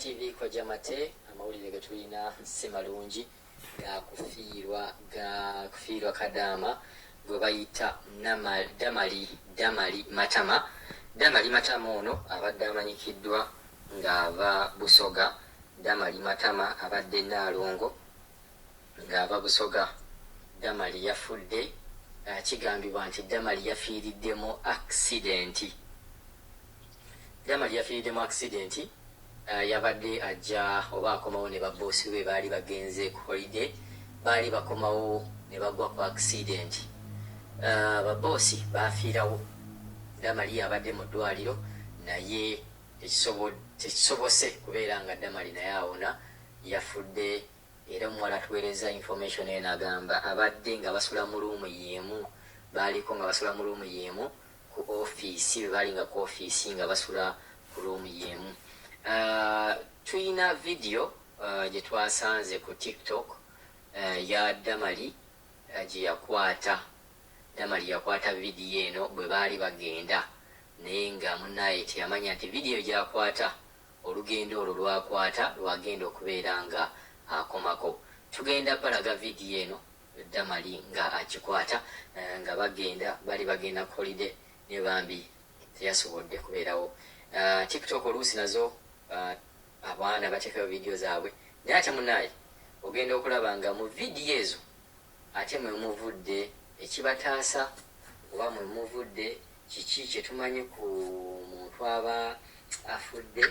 TV koja mate amawulire getulina si malungi gakufiirwa Kadaama gwe bayita Damali Matama. Damali Matama ono abadde amanyikiddwa ng'ava Busoga. Damali Matama abadde Naalongo ng'ava Busoga. Damali yafudde, kigambibwa nti Damali yafiiriddemu accident. Damali yafiiriddemu accident. Yabadde ajja oba akomawo ne babboosi be baali bagenze ku holiday, baali bakomawo ne bagwa ku accident. Babboosi baafiirawo. Damali yabadde mu ddwaliro naye tekisobose kubeera nga Damali naye awona, yafudde. Era omuwala atuweereza information eno agamba abadde nga basula mu luumu y'emu, baaliko nga basula mu luumu y'emu ku ofiisi, bwe baali nga ku ofiisi nga basula ku luumu y'emu. Tuyina video gye twasanze ku TikTok ya Damali gye yakwata. Damali yakwata vidiyo eno bwe baali bagenda, naye nga munnaye teyamanya nti vidiyo gy'akwata, olugendo olwo lwakwata lwagenda okubeera nga akomako. Tugenda balaga vidiyo eno Damali nga akikwata nga bali bagenda ku holiday ne bambi teyasobodde kubeerawo. TikTok oluusi nazo abaana bateekayo vidiyo zaabwe, naye ate munnaye ogenda okulaba nga mu vidiyo ezo ate mwe muvudde ekibataasa oba mwe muvudde kiki kye tumanyi ku muntu aba afudde,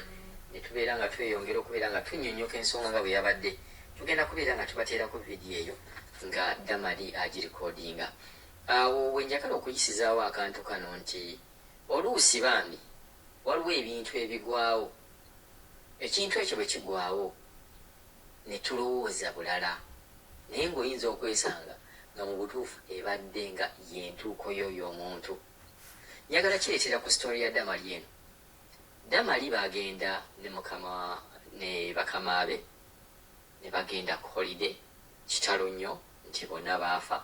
ne tubeera nga tweyongera okubeera nga tunnyonnyoka ensonga nga bwe yabadde. Tugenda kubeera nga tubateerako vidiyo eyo nga Damali agirikodinga. Awo wenjagala okuyisizaawo akantu kano nti oluusi bambi waliwo ebintu ebigwawo. Ekintu ekyo bwe kigwawo ne tulowooza bulala, naye ng'oyinza okwesanga nga mu butuufu ebadde nga y'entuuko y'oyo omuntu. Njagala kireetera ku sitoori ya Damali eno. Damali bagenda ne bakama be ne bagenda ku holiday. Kitalo nnyo nti bonna baafa.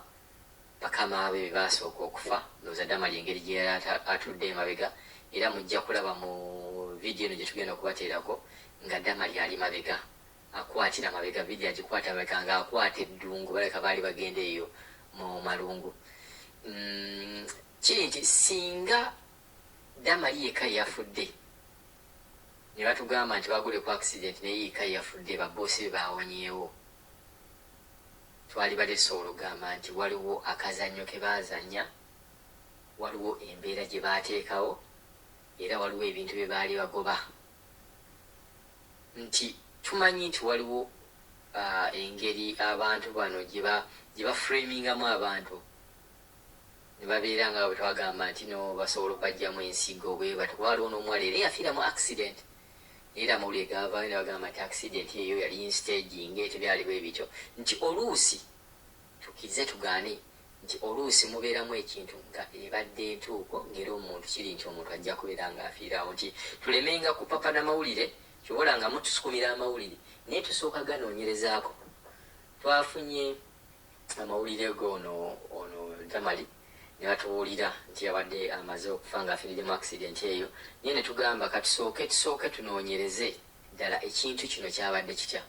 Bakama be basooka okufa. Ndowooza Damali engeri gye yali atudde emabega, era mujja kulaba mu vidiyo eno gye tugenda okubateerako nga Damali ali mabega, akwatira mabega. Vidiyo agikwata mabega ng'akwata eddungu, baleka baali bagenda eyo mu malungu. Kiri nti singa Damali yekka yafudde ne batugamba nti bagule ku accident naye yekka yafudde, babboosi be baawonyeewo, twali batesobola okugamba nti waliwo akazannyo ke baazannya, waliwo embeera gye baateekawo, era waliwo ebintu bye baali bagoba. Nti tumanyi nti waliwo engeri abantu bano gye baframingamu abantu, ne babeera nga bwe twagamba nti no basobola okubajjamu ensigo bwe bati. Waliwo n'omuwala era yafiira mu accident, era amawulire gaavaayo ne bagamba nti accident eyo yali instaging, tebyali bwe bityo. Nti oluusi tukize tugaane nti oluusi mubeeramu ekintu nga ebadde entuuko, ng'era omuntu kiri nti omuntu ajja kubeera ng'afiirawo. Nti tulemenga kupapa n'amawulire, kyobola nga mutusukumira amawulire naye tusooka ganoonyerezaako. Twafunye amawulire ono Damali ne batubuulira nti yabadde amaze okufa ng'afiiriddemu accident eyo, naye ne tugamba tusooke tunoonyereze ddala ekintu kino kyabadde kitya.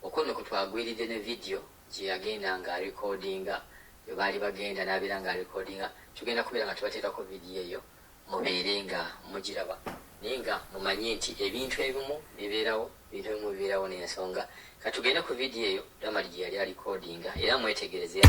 Okwo nno kwe twagwiridde ne vidiyo gye yagenda ng'alikodinga, bwe baali bagenda n'abeera ng'alikodinga. Tugenda kubeera nga tubateerako vidiyo eyo mubeere nga mugiraba, naye nga mumanye nti ebintu ebimu bibeerawo n'ensonga. Katugende ku vidiyo eyo Damali gye yali alikodinga, era mwetegereze.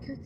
Good.